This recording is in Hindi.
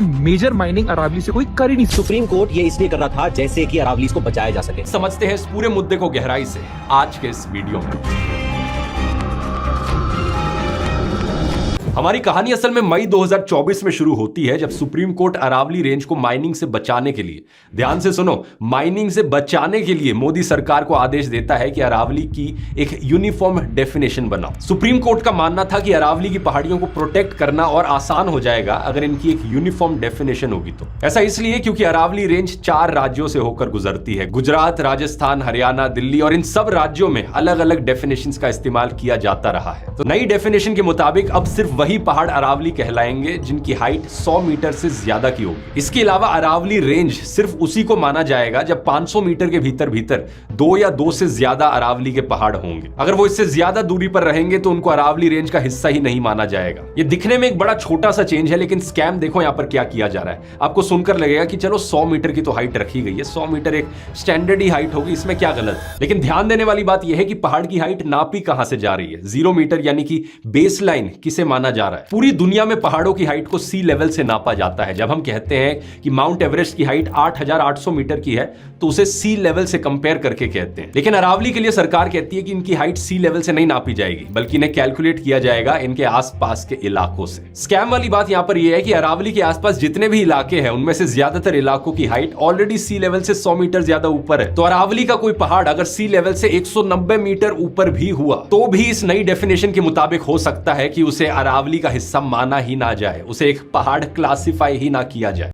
मेजर माइनिंग अरावली से कोई कर ही नहीं। सुप्रीम कोर्ट ये इसलिए कर रहा था जैसे कि अरावलीज को बचाया जा सके। समझते हैं इस पूरे मुद्दे को गहराई से आज के इस वीडियो में। हमारी कहानी असल में मई 2024 में शुरू होती है, जब सुप्रीम कोर्ट अरावली रेंज को माइनिंग से बचाने के लिए, ध्यान से सुनो, माइनिंग से बचाने के लिए मोदी सरकार को आदेश देता है कि अरावली की एक यूनिफॉर्म डेफिनेशन बनाओ। सुप्रीम कोर्ट का मानना था कि अरावली की पहाड़ियों को प्रोटेक्ट करना और आसान हो जाएगा अगर इनकी एक यूनिफॉर्म डेफिनेशन होगी तो। ऐसा इसलिए क्योंकि अरावली रेंज 4 राज्यों से होकर गुजरती है, गुजरात, राजस्थान, हरियाणा, दिल्ली, और इन सब राज्यों में अलग अलग डेफिनेशंस का इस्तेमाल किया जाता रहा है। तो नई डेफिनेशन के मुताबिक अब सिर्फ वही पहाड़ अरावली कहलाएंगे जिनकी हाइट 100 मीटर से ज्यादा की होगी। इसके अलावा अरावली रेंज सिर्फ उसी को माना जाएगा जब 500 मीटर के भीतर भीतर 2 या 2 से ज्यादा अरावली के पहाड़ होंगे। अगर वो इससे ज्यादा दूरी पर रहेंगे तो उनको अरावली रेंज का हिस्सा ही नहीं माना जाएगा। ये दिखने में एक बड़ा छोटा सा चेंज है, लेकिन स्कैम देखो यहां पर क्या किया जा रहा है। आपको सुनकर लगेगा कि चलो 100 मीटर की तो हाइट रखी गई है, 100 मीटर एक स्टैंडर्ड ही हाइट होगी, इसमें क्या गलत है। लेकिन ध्यान देने वाली बात यह है कि पहाड़ की हाइट नापी कहां से जा रही है। 0 मीटर यानी कि बेस लाइन किसे माना जा रहा है। पूरी दुनिया में पहाड़ों की हाइट को सी लेवल से नापा जाता है। जब हम कहते हैं कि माउंट एवरेस्ट की हाइट 8800 मीटर की है तो उसे सी लेवल से कंपेयर करके कहते हैं। लेकिन अरावली के लिए सरकार कहती है कि इनकी हाइट सी लेवल से नहीं नापी जाएगी, बल्कि इन्हें कैलकुलेट किया जाएगा इनके आसपास के इलाकों से। स्कैम वाली बात यहां पर यह है कि अरावली के आसपास जितने भी इलाके हैं उनमें से ज्यादातर इलाकों की हाइट ऑलरेडी सी लेवल से 100 मीटर ज्यादा ऊपर है। तो अरावली का कोई पहाड़ अगर सी लेवल से 190 मीटर ऊपर भी हुआ तो भी इस नई डेफिनेशन के मुताबिक हो सकता है कि उसे अरावली का हिस्सा माना ही ना जाए, उसे एक पहाड़ क्लासिफाई ही ना किया जाए।